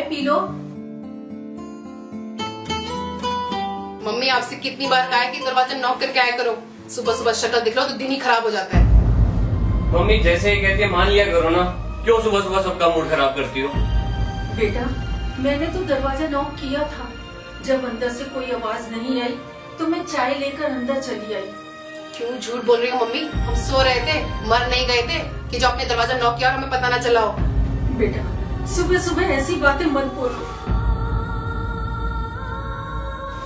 P low. Mummy आपसे कितनी बार कहा है कि दरवाजा नॉक करके आया करो। सुबह सुबह शक्ल दिख लो तो दिन ही खराब हो जाता है। मम्मी जैसे ही कहती है मान लिया करो ना, क्यों सुबह सुबह सबका मूड खराब करती हो? बेटा मैंने तो दरवाजा नॉक किया था, जब अंदर से कोई आवाज नहीं आई तो मैं चाय लेकर अंदर चली आई। क्यों झूठ बोल रही हो मम्मी? हम सो रहे थे, मर नहीं गए थे कि जो आपने दरवाजा नॉक किया और हमें पता ना चला हो। बेटा सुबह सुबह ऐसी बातें मत बोलो।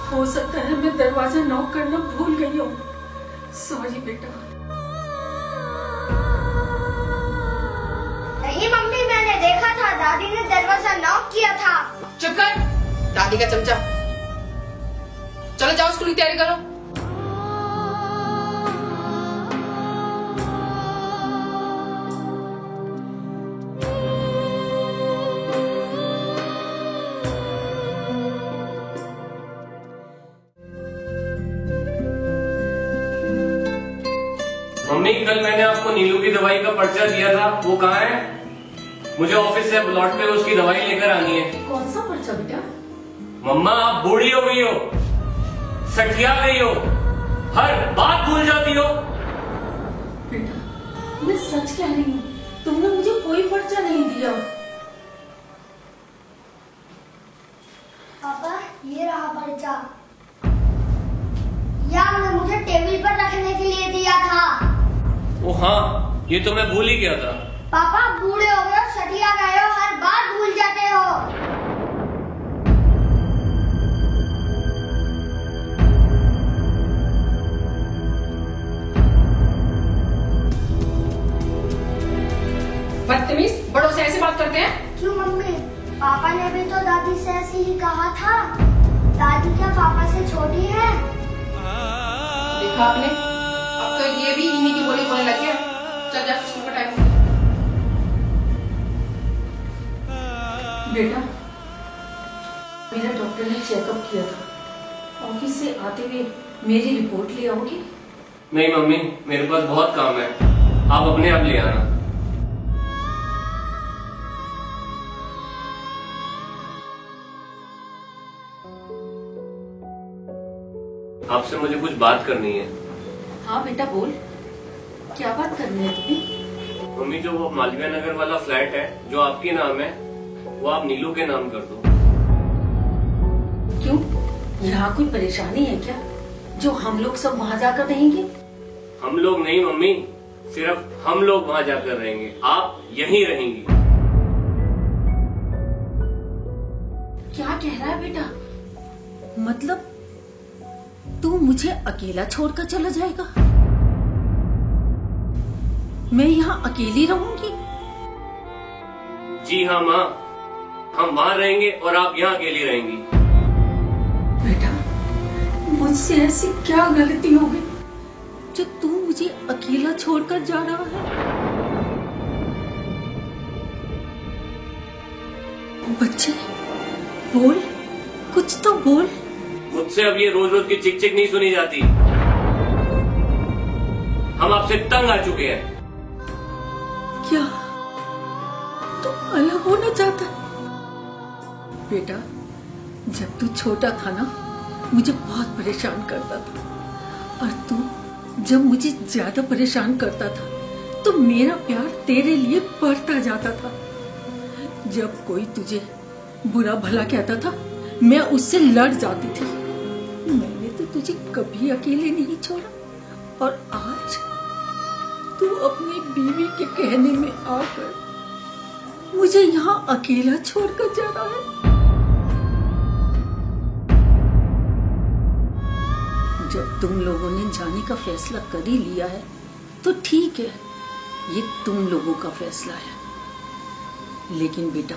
हो सकता है मैं दरवाजा नॉक करना भूल गई हूँ। सॉरी बेटा। नहीं मम्मी, मैंने देखा था दादी ने दरवाजा नॉक किया था। चुप कर, दादी का चमचा। चलो जाओ स्कूल की तैयारी करो। मम्मी कल मैंने आपको नीलू की दवाई का पर्चा दिया था, वो कहाँ है? मुझे ऑफिस से लौट कर उसकी दवाई लेकर आनी है। कौन सा पर्चा बेटा? मम्मा आप बूढ़ी हो गई हो, सठिया गई हो, हर बात भूल जाती हो। बेटा मैं सच कह रही हूँ, तुमने मुझे कोई पर्चा नहीं दिया। पापा ये रहा पर्चा, ये आपने मुझे टेबल पर रखने के लिए दिया था। ओ हाँ, ये तो मैं भूल ही गया था। पापा बूढ़े हो गए, सटिया गए हो, हर बात भूल जाते हो। बदतमीज, बड़ों से ऐसे बात करते हैं? क्यों मम्मी, पापा ने भी तो दादी से ऐसे ही कहा था। दादी क्या पापा से छोटी है? देखा आपने, अब तो ये भी इन्हीं की बोली बोलने लग गया। चल जा, स्कूल का टाइम हो गया। बेटा मेरा डॉक्टर ने चेकअप किया था, ऑफिस से आते हुए मेरी रिपोर्ट ले आओगे? नहीं मम्मी, मेरे पास बहुत काम है, आप अपने आप ले आना। आपसे मुझे कुछ बात करनी है। हाँ बेटा बोल, क्या बात करनी है तुम्हें? मम्मी जो वो मालवीय नगर वाला फ्लैट है जो आपके नाम है, वो आप नीलू के नाम कर दो। क्यों, यहाँ कोई परेशानी है क्या जो हम लोग सब वहाँ जाकर रहेंगे? हम लोग नहीं मम्मी, सिर्फ हम लोग वहाँ जाकर रहेंगे, आप यहीं रहेंगी। क्या कह रहा है बेटा? मतलब तू मुझे अकेला छोड़कर चला जाएगा? मैं यहाँ अकेली रहूंगी? जी हाँ माँ, हम वहाँ रहेंगे और आप यहाँ अकेली रहेंगी। बेटा मुझसे ऐसी क्या गलती हो गई जो तू मुझे अकेला छोड़कर जा रहा है? बच्चे बोल, कुछ तो बोल। मुझसे अब ये रोज रोज की चिक चिक नहीं सुनी जाती। हम आपसे तंग आ चुके हैं। क्या तू अलग होना चाहता है? बेटा जब तू छोटा था ना, मुझे बहुत परेशान करता था, और तू जब मुझे ज्यादा परेशान करता था तो मेरा प्यार तेरे लिए बढ़ता जाता था। जब कोई तुझे बुरा भला कहता था मैं उससे लड़ जाती थी। मैंने तो तुझे कभी अकेले नहीं छोड़ा, और आज तू अपनी बीवी के कहने में आकर मुझे यहाँ अकेला छोड़कर जा रहा है। जब तुम लोगों ने जाने का फैसला कर ही लिया है तो ठीक है, ये तुम लोगों का फैसला है। लेकिन बेटा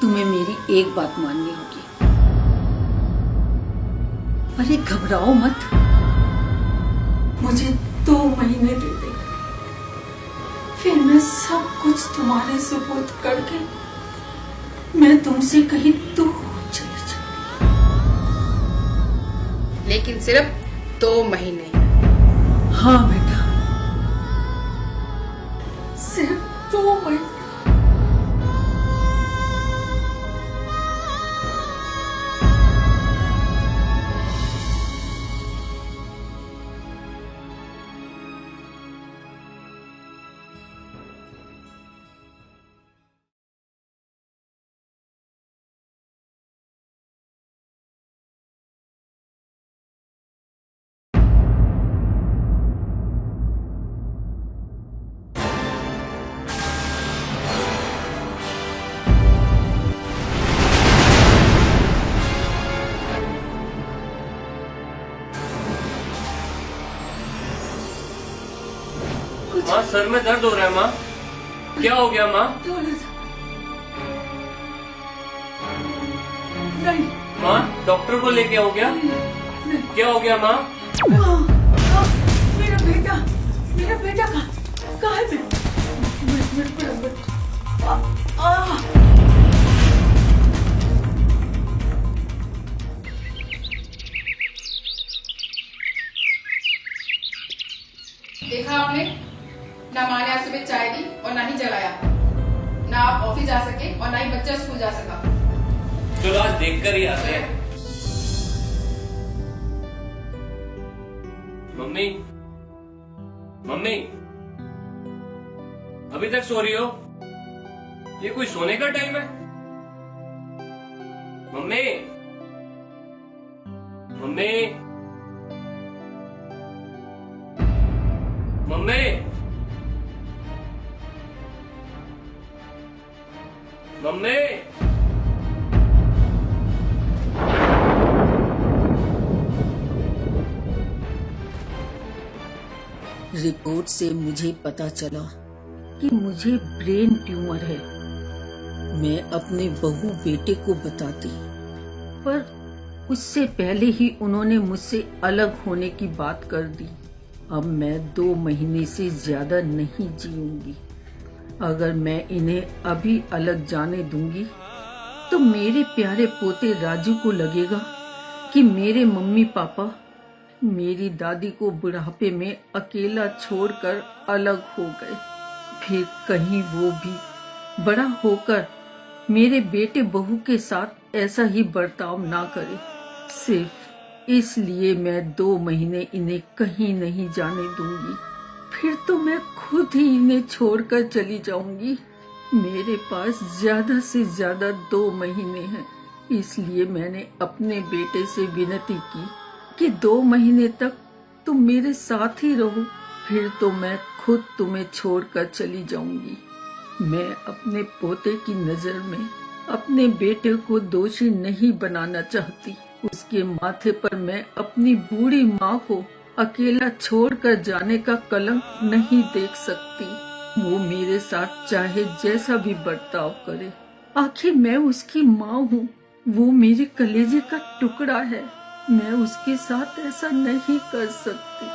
तुम्हें मेरी एक बात माननी होगी। अरे घबराओ मत, मुझे 2 महीने दे दे, फिर मैं सब कुछ तुम्हारे सुपुर्द करके मैं तुमसे कहीं दूर चले जाऊंगी। लेकिन सिर्फ 2 महीने। हाँ बेटा, सिर्फ 2 महीने। कुछ माँ सर में दर्द हो रहा है माँ, क्या हो गया माँ? थोड़ा सा। नहीं माँ डॉक्टर को लेके आओ क्या? नहीं। क्या हो गया माँ? मेरा बेटा कहाँ है? मेरे देखा आपने, ना माँ ने आज सुबह चाय दी और ना ही जगाया, ना आप ऑफिस जा सके और ना ही बच्चा स्कूल जा सका। चलो आज देख कर ही आते हैं। मम्मी मम्मी अभी तक सो रही हो? ये कोई सोने का टाइम है? Mummy mummy mummy mummy report से मुझे पता चला कि मुझे ब्रेन ट्यूमर है। मैं अपने बहू बेटे को बताती, पर उससे पहले ही उन्होंने मुझसे अलग होने की बात कर दी। अब मैं 2 महीने से ज्यादा नहीं जीऊंगी। अगर मैं इन्हें अभी अलग जाने दूंगी तो मेरे प्यारे पोते राजू को लगेगा कि मेरे मम्मी पापा मेरी दादी को बुढ़ापे में अकेला छोड़कर अलग हो गए। फिर कहीं वो भी बड़ा होकर मेरे बेटे बहू के साथ ऐसा ही बर्ताव ना करे। सिर्फ इसलिए मैं 2 महीने इन्हें कहीं नहीं जाने दूंगी। फिर तो मैं खुद ही इन्हें छोड़कर चली जाऊंगी। मेरे पास ज्यादा से ज्यादा 2 महीने हैं, इसलिए मैंने अपने बेटे से विनती की कि 2 महीने तक तुम मेरे साथ ही रहो, फिर तो मैं खुद तुम्हें छोड़कर चली जाऊंगी। मैं अपने पोते की नजर में अपने बेटे को दोषी नहीं बनाना चाहती। उसके माथे पर मैं अपनी बूढ़ी माँ को अकेला छोड़कर जाने का कलंक नहीं देख सकती। वो मेरे साथ चाहे जैसा भी बर्ताव करे, आखिर मैं उसकी माँ हूँ। वो मेरे कलेजे का टुकड़ा है। मैं उसके साथ ऐसा नहीं कर सकती।